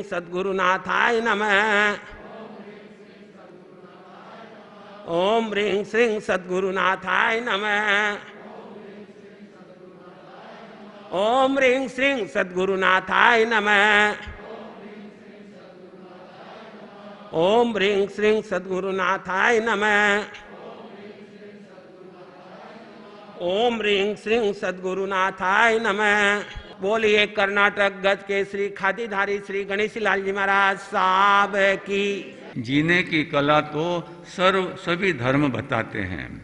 सद्गुरुनाथाय नमः। ओम ह्रीं श्रीं सद्गुरुनाथाय नमः। ओम ह्रीं श्रीं सद्गुरुनाथाय नमः। ओम ह्रीं श्रीं सद्गुरुनाथाय नमः। ओम ह्रीं श्रीं सद्गुरुनाथाय नमः। बोलिए कर्नाटक गज के श्री खादीधारी श्री गणेश लाल जी महाराज साहब की। जीने की कला तो सभी धर्म बताते हैं,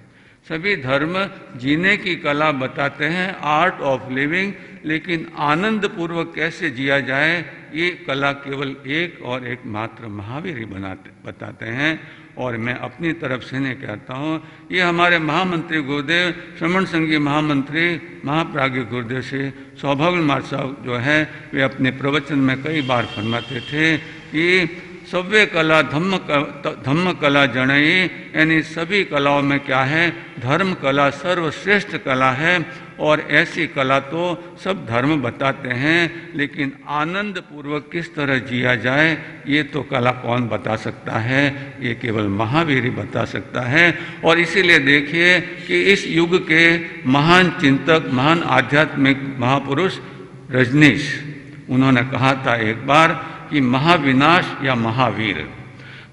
सभी धर्म जीने की कला बताते हैं, आर्ट ऑफ लिविंग। लेकिन आनंद पूर्वक कैसे जिया जाए ये कला केवल एक और एक मात्र महावीर ही बताते हैं। और मैं अपनी तरफ से नहीं कहता हूँ, ये हमारे महामंत्री गुरुदेव श्रमण संघी महामंत्री महाप्राज्ञ गुरुदेव श्री सौभाग्य महाराज साहब जो है वे अपने प्रवचन में कई बार फरमाते थे कि सव्य कला धम्म कला जणई, यानी सभी कलाओं में क्या है, धर्म कला सर्वश्रेष्ठ कला है। और ऐसी कला तो सब धर्म बताते हैं, लेकिन आनंद पूर्वक किस तरह जिया जाए ये तो कला कौन बता सकता है, ये केवल महावीर ही बता सकता है। और इसीलिए देखिए कि इस युग के महान चिंतक, महान आध्यात्मिक महापुरुष रजनीश, उन्होंने कहा था एक बार कि महाविनाश या महावीर,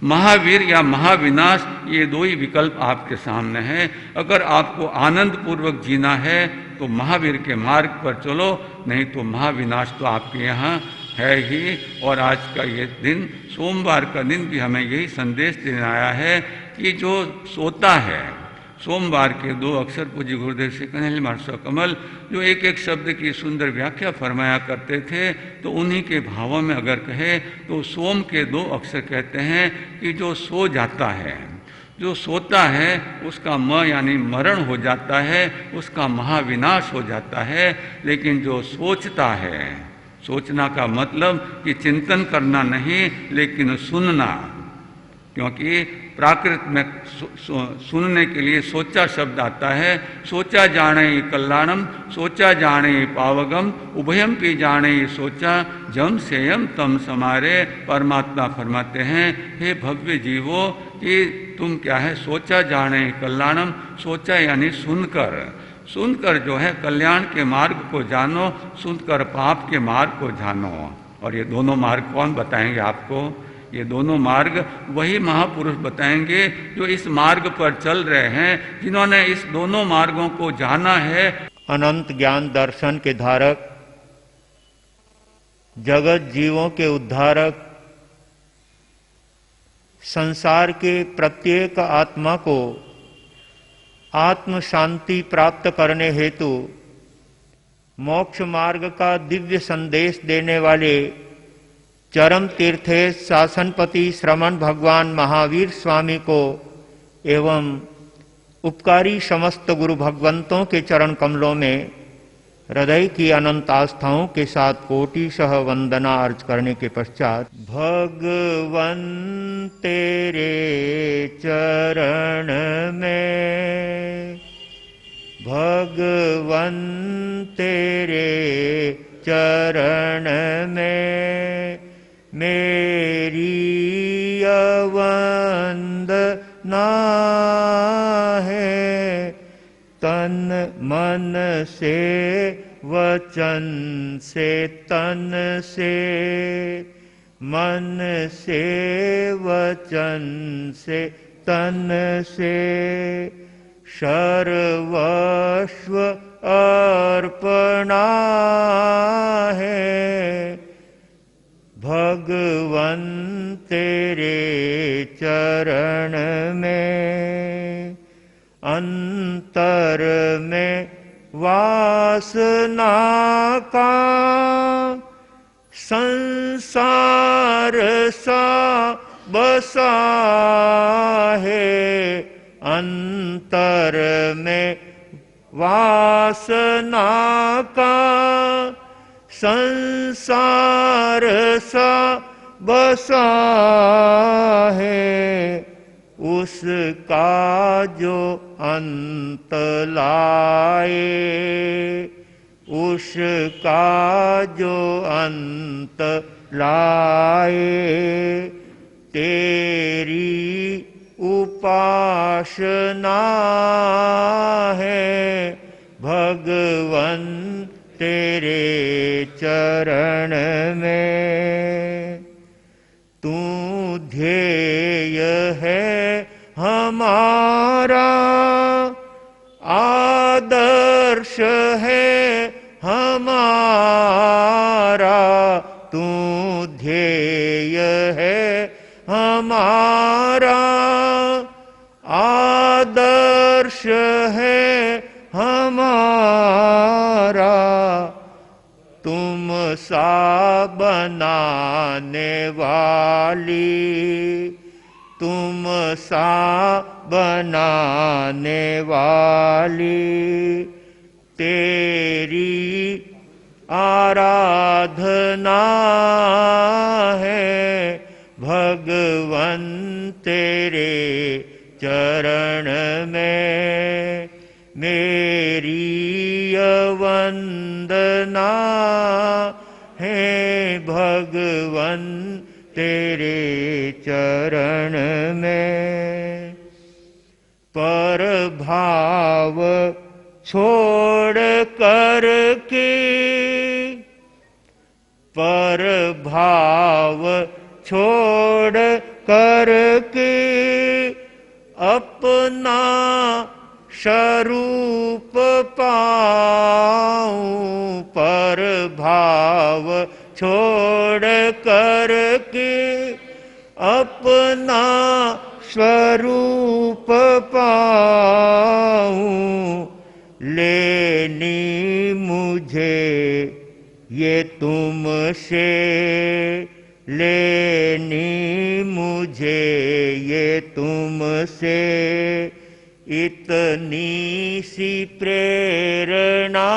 महावीर या महाविनाश ये दो ही विकल्प आपके सामने हैं। अगर आपको आनंद पूर्वक जीना है तो महावीर के मार्ग पर चलो, नहीं तो महाविनाश तो आपके यहाँ है ही। और आज का ये दिन, सोमवार का दिन भी हमें यही संदेश देने आया है कि जो सोता है, सोमवार के दो अक्षर पूज्य गुरुदेव श्री कन्हैया महाराज कमल जो एक एक शब्द की सुंदर व्याख्या फरमाया करते थे, तो उन्हीं के भावों में अगर कहे तो सोम के दो अक्षर कहते हैं कि जो सो जाता है, जो सोता है उसका म यानी मरण हो जाता है, उसका महाविनाश हो जाता है। लेकिन जो सोचता है, सोचना का मतलब कि चिंतन करना नहीं लेकिन सुनना, क्योंकि प्राकृत में सुनने के लिए सोचा शब्द आता है। सोचा जाने कल्याणम, सोचा जाने पावगम, उभयम पी जाने सोचा, जम सेयम तम समारे। परमात्मा फरमाते हैं, हे भव्य जीवो कि तुम क्या है, सोचा जाने कल्याणम, सोचा यानी सुनकर, सुनकर जो है कल्याण के मार्ग को जानो, सुनकर पाप के मार्ग को जानो। और ये दोनों मार्ग कौन बताएंगे आपको? ये दोनों मार्ग वही महापुरुष बताएंगे जो इस मार्ग पर चल रहे हैं, जिन्होंने इस दोनों मार्गों को जाना है। अनंत ज्ञान दर्शन के धारक, जगत जीवों के उद्धारक, संसार के प्रत्येक आत्मा को आत्म शांति प्राप्त करने हेतु मोक्ष मार्ग का दिव्य संदेश देने वाले चरम तीर्थेश शासनपति श्रमण भगवान महावीर स्वामी को एवं उपकारी समस्त गुरु भगवंतों के चरण कमलों में हृदय की अनंत आस्थाओं के साथ कोटिशः वंदना अर्ज करने के पश्चात, भगवन तेरे चरण में, भगवन तेरे चरण में मेरी वंदना है। तन मन से वचन से, तन से मन से वचन से, तन से सर्वस्व अर्पणा है। भगवन तेरे चरण में अंतर में वासना का संसार सा बसा है। अंतर में वासना का संसार सा बसा है। उसका जो अंत लाए उसका जो अंत लाए, तेरी उपासना है भगवन तेरे चरण में। तू ध्येय है हमारा, आदर्श है हमारा, तू ध्येय है हमारा, आदर्श है हमारा। तुम सा बनाने वाली, तुम सा बनाने वाली, तेरी आराधना है भगवन तेरे चरण में। मेरी वंदना है भगवन तेरे चरण में। पर भाव छोड़ कर के, पर भाव छोड़ कर के, अपना स्वरूप पाऊं। पर भाव छोड़ कर के, अपना स्वरूप पाऊं। लेनी मुझे ये तुमसे, लेनी मुझे ये तुमसे, इतनी सी प्रेरणा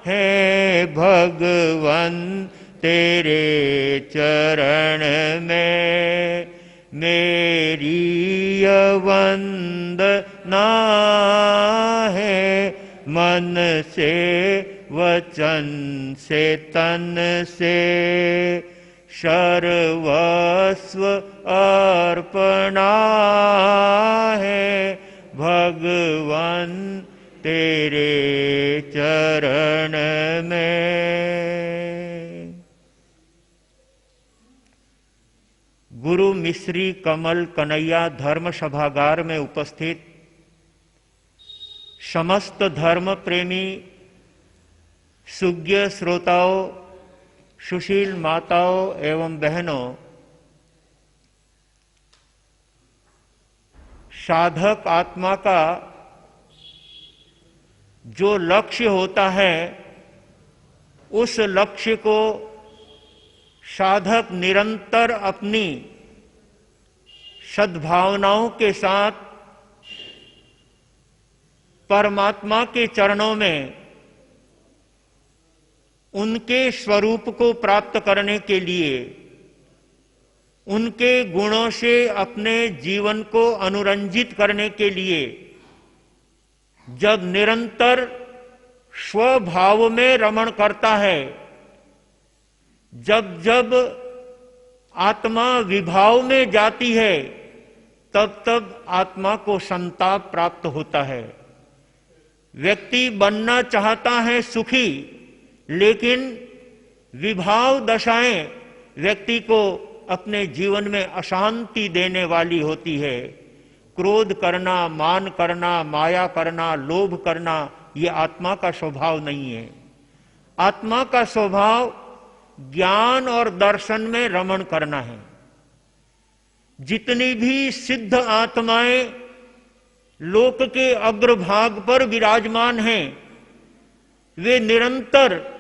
है भगवन तेरे चरण में। मेरी वंदना है मन से वचन से तन से, सर्वस्व अर्पणा है भगवन तेरे चरण में। गुरु मिश्री कमल कन्हैया धर्म सभागार में उपस्थित समस्त धर्म प्रेमी सुज्ञ श्रोताओं, सुशील माताओं एवं बहनों, साधक आत्मा का जो लक्ष्य होता है, उस लक्ष्य को साधक निरंतर अपनी सद्भावनाओं के साथ परमात्मा के चरणों में उनके स्वरूप को प्राप्त करने के लिए, उनके गुणों से अपने जीवन को अनुरंजित करने के लिए जब निरंतर स्वभाव में रमण करता है, जब जब आत्मा विभाव में जाती है, तब तब आत्मा को संताप प्राप्त होता है। व्यक्ति बनना चाहता है सुखी, लेकिन विभाव दशाएं व्यक्ति को अपने जीवन में अशांति देने वाली होती है। क्रोध करना, मान करना, माया करना, लोभ करना, ये आत्मा का स्वभाव नहीं है। आत्मा का स्वभाव ज्ञान और दर्शन में रमण करना है। जितनी भी सिद्ध आत्माएं लोक के अग्रभाग पर विराजमान हैं, वे निरंतर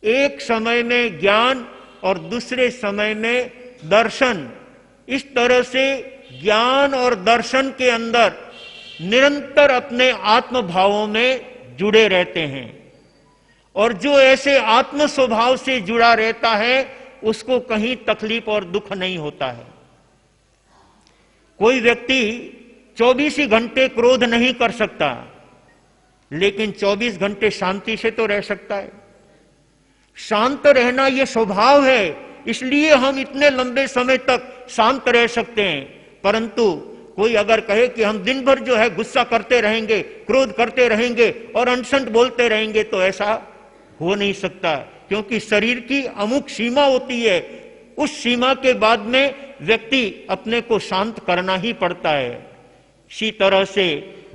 एक समय में ज्ञान और दूसरे समय में दर्शन, इस तरह से ज्ञान और दर्शन के अंदर निरंतर अपने आत्म भावों में जुड़े रहते हैं। और जो ऐसे आत्म स्वभाव से जुड़ा रहता है, उसको कहीं तकलीफ और दुख नहीं होता है। कोई व्यक्ति 24 घंटे क्रोध नहीं कर सकता, लेकिन 24 घंटे शांति से तो रह सकता है। शांत रहना यह स्वभाव है, इसलिए हम इतने लंबे समय तक शांत रह सकते हैं। परंतु कोई अगर कहे कि हम दिन भर जो है गुस्सा करते रहेंगे, क्रोध करते रहेंगे और अनशन बोलते रहेंगे, तो ऐसा हो नहीं सकता, क्योंकि शरीर की अमुक सीमा होती है। उस सीमा के बाद में व्यक्ति अपने को शांत करना ही पड़ता है। इसी तरह से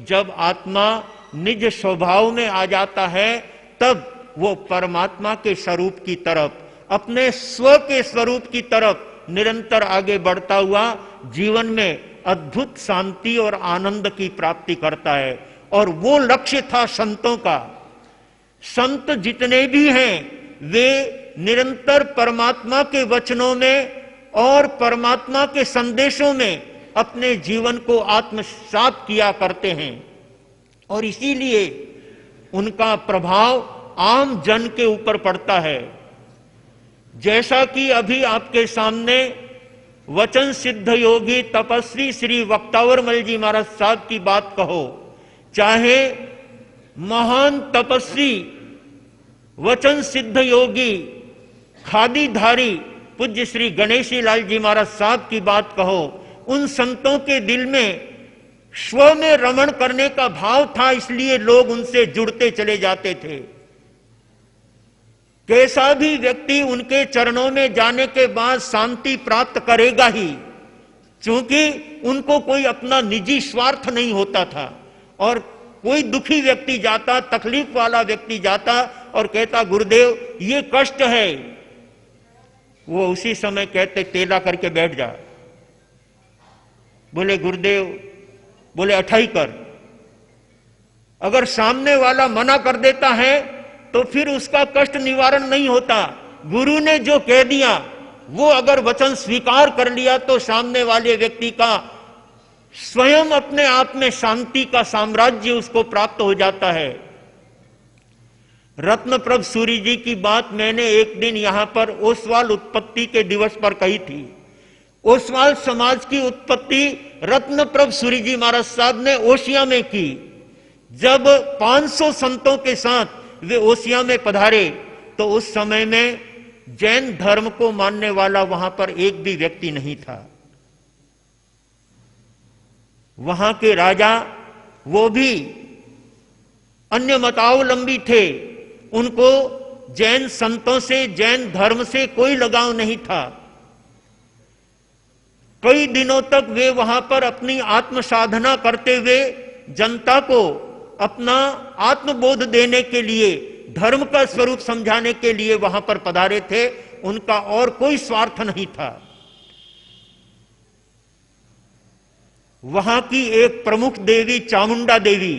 जब आत्मा निज स्वभाव में आ जाता है, तब वो परमात्मा के स्वरूप की तरफ, अपने स्व के स्वरूप की तरफ निरंतर आगे बढ़ता हुआ जीवन में अद्भुत शांति और आनंद की प्राप्ति करता है। और वो लक्ष्य था संतों का। संत जितने भी हैं वे निरंतर परमात्मा के वचनों में और परमात्मा के संदेशों में अपने जीवन को आत्मसात किया करते हैं, और इसीलिए उनका प्रभाव आम जन के ऊपर पड़ता है। जैसा कि अभी आपके सामने वचन सिद्ध योगी तपस्वी श्री वक्तावरमल जी महाराज साहब की बात कहो, चाहे महान तपस्वी वचन सिद्ध योगी खादीधारी पूज्य श्री गणेशी लाल जी महाराज साहब की बात कहो, उन संतों के दिल में स्व में रमण करने का भाव था, इसलिए लोग उनसे जुड़ते चले जाते थे। कैसा भी व्यक्ति उनके चरणों में जाने के बाद शांति प्राप्त करेगा ही, क्योंकि उनको कोई अपना निजी स्वार्थ नहीं होता था। और कोई दुखी व्यक्ति जाता, तकलीफ वाला व्यक्ति जाता और कहता गुरुदेव ये कष्ट है, वो उसी समय कहते तेला करके बैठ जा। बोले गुरुदेव, बोले अठाई कर। अगर सामने वाला मना कर देता है तो फिर उसका कष्ट निवारण नहीं होता। गुरु ने जो कह दिया वो अगर वचन स्वीकार कर लिया तो सामने वाले व्यक्ति का स्वयं अपने आप में शांति का साम्राज्य उसको प्राप्त हो जाता है। रत्नप्रभ सूरी जी की बात मैंने एक दिन यहां पर ओसवाल उत्पत्ति के दिवस पर कही थी। ओसवाल समाज की उत्पत्ति रत्नप्रभ सूरी जी महाराज साहब ने ओसिया में की। जब 500 संतों के साथ वे ओसिया में पधारे तो उस समय में जैन धर्म को मानने वाला वहां पर एक भी व्यक्ति नहीं था। वहां के राजा वो भी अन्य मतावलंबी थे, उनको जैन संतों से, जैन धर्म से कोई लगाव नहीं था। कई दिनों तक वे वहां पर अपनी आत्म साधना करते हुए जनता को अपना आत्मबोध देने के लिए, धर्म का स्वरूप समझाने के लिए वहां पर पधारे थे। उनका और कोई स्वार्थ नहीं था। वहां की एक प्रमुख देवी चामुंडा देवी,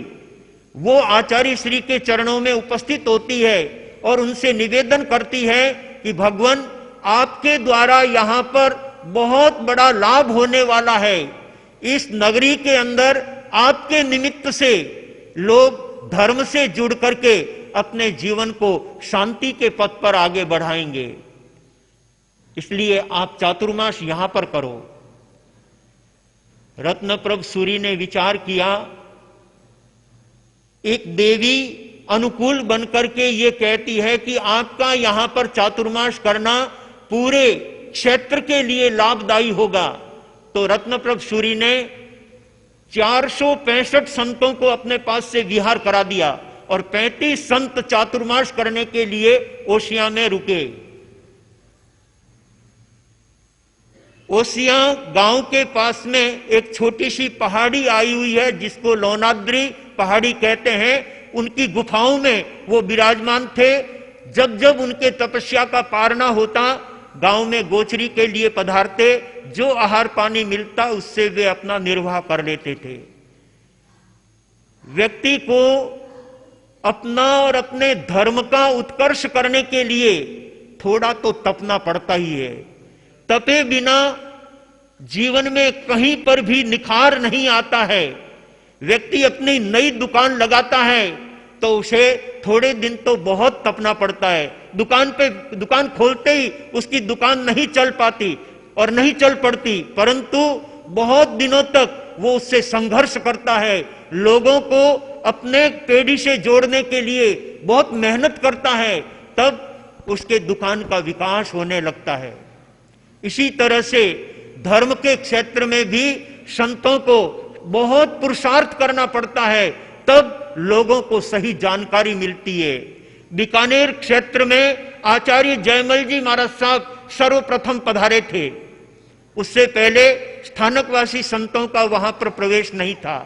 वो आचार्य श्री के चरणों में उपस्थित होती है और उनसे निवेदन करती है कि भगवान आपके द्वारा यहां पर बहुत बड़ा लाभ होने वाला है। इस नगरी के अंदर आपके निमित्त से लोग धर्म से जुड़ करके अपने जीवन को शांति के पथ पर आगे बढ़ाएंगे, इसलिए आप चातुर्मास यहां पर करो। रत्नप्रभ सूरी ने विचार किया। एक देवी अनुकूल बनकर के ये कहती है कि आपका यहां पर चातुर्मास करना पूरे क्षेत्र के लिए लाभदायी होगा। तो रत्नप्रभ सूरी ने 465 संतों को अपने पास से विहार करा दिया और 35 संत चातुर्मास करने के लिए ओसिया में रुके। ओसिया गांव के पास में एक छोटी सी पहाड़ी आई हुई है जिसको लोनाद्री पहाड़ी कहते हैं। उनकी गुफाओं में वो विराजमान थे। जब जब उनके तपस्या का पार ना होता, गांव में गोचरी के लिए पधारते, जो आहार पानी मिलता उससे वे अपना निर्वाह कर लेते थे। व्यक्ति को अपना और अपने धर्म का उत्कर्ष करने के लिए थोड़ा तो तपना पड़ता ही है। तपे बिना जीवन में कहीं पर भी निखार नहीं आता है। व्यक्ति अपनी नई दुकान लगाता है तो उसे थोड़े दिन तो बहुत तपना पड़ता है। दुकान खोलते ही उसकी दुकान नहीं चल पाती और नहीं चल पड़ती, परंतु बहुत दिनों तक वो उससे संघर्ष करता है। लोगों को अपने पेढ़ी से जोड़ने के लिए बहुत मेहनत करता है, तब उसके दुकान का विकास होने लगता है। इसी तरह से धर्म के क्षेत्र में भी संतों को बहुत पुरुषार्थ करना पड़ता है, तब लोगों को सही जानकारी मिलती है। बीकानेर क्षेत्र में आचार्य जयमल जी महाराज साहब सर्वप्रथम पधारे थे। उससे पहले स्थानकवासी संतों का वहां पर प्रवेश नहीं था।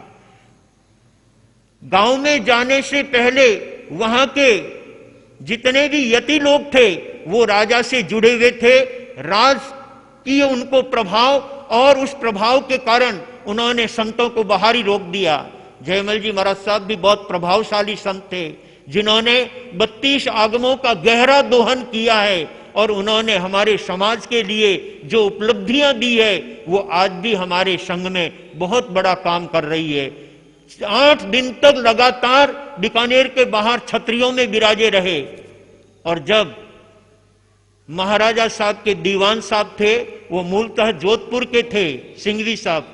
गांव में जाने से पहले वहां के जितने भी यति लोग थे वो राजा से जुड़े हुए थे। राज की उनको प्रभाव, और उस प्रभाव के कारण उन्होंने संतों को बाहर ही रोक दिया। जयमल जी महाराज साहब भी बहुत प्रभावशाली संत थे, जिन्होंने 32 आगमों का गहरा दोहन किया है, और उन्होंने हमारे समाज के लिए जो उपलब्धियां दी है वो आज भी हमारे संघ में बहुत बड़ा काम कर रही है। 8 दिन तक लगातार बीकानेर के बाहर छतरियों में विराजे रहे, और जब महाराजा साहब के दीवान साहब थे, वो मूलतः जोधपुर के थे, सिंघवी साहब,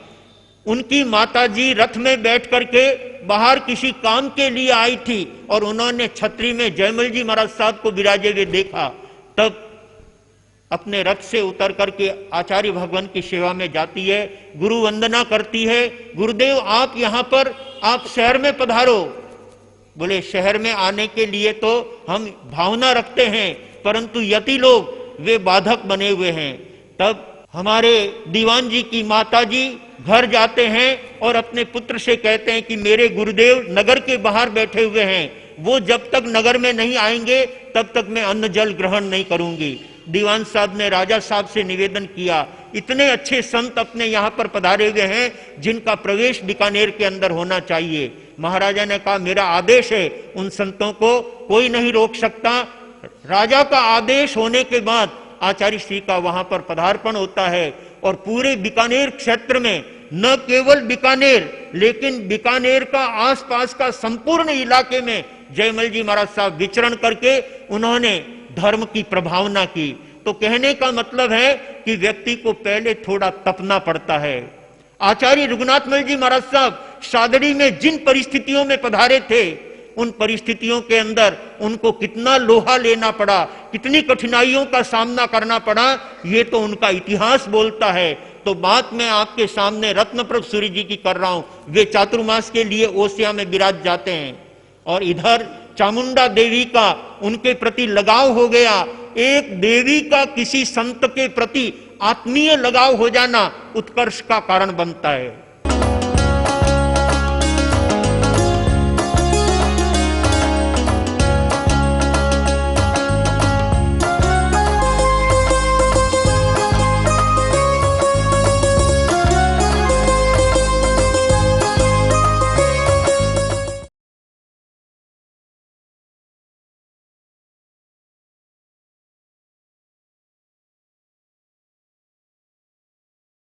उनकी माताजी रथ में बैठ करके बाहर किसी काम के लिए आई थी, और उन्होंने छतरी में जयमल जी महाराज साहब को विराजे हुए देखा। तब अपने रथ से उतर करके आचार्य भगवान की सेवा में जाती है, गुरु वंदना करती है। गुरुदेव आप यहाँ पर, आप शहर में पधारो। बोले शहर में आने के लिए तो हम भावना रखते हैं, परंतु यति लोग वे बाधक बने हुए हैं। तब हमारे दीवान जी की माताजी घर जाते हैं और अपने पुत्र से कहते हैं कि मेरे गुरुदेव नगर के बाहर बैठे हुए हैं, वो जब तक नगर में नहीं आएंगे तब तक मैं अन्न जल ग्रहण नहीं करूंगी। दीवान साहब ने राजा साहब से निवेदन किया, इतने अच्छे संत अपने यहाँ पर पधारे हुए हैं जिनका प्रवेश बीकानेर के अंदर होना चाहिए। महाराजा ने कहा मेरा आदेश है, उन संतों को कोई नहीं रोक सकता। राजा का आदेश होने के बाद आचार्य श्री का वहां पर पदार्पण होता है, और पूरे बीकानेर क्षेत्र में, न केवल बीकानेर लेकिन बीकानेर का आसपास का संपूर्ण इलाके में जयमल जी महाराज साहब विचरण करके उन्होंने धर्म की प्रभावना की। तो कहने का मतलब है कि व्यक्ति को पहले थोड़ा तपना पड़ता है। आचार्य रघुनाथमल जी महाराज साहब सादड़ी में जिन परिस्थितियों में पधारे थे, उन परिस्थितियों के अंदर उनको कितना लोहा लेना पड़ा, कितनी कठिनाइयों का सामना करना पड़ा, ये तो उनका इतिहास बोलता है। तो बात मैं आपके सामने रत्नप्रभ सूर्य जी की कर रहा हूं। वे चातुर्मास के लिए ओसिया में विराज जाते हैं, और इधर चामुंडा देवी का उनके प्रति लगाव हो गया। एक देवी का किसी संत के प्रति आत्मीय लगाव हो जाना उत्कर्ष का कारण बनता है।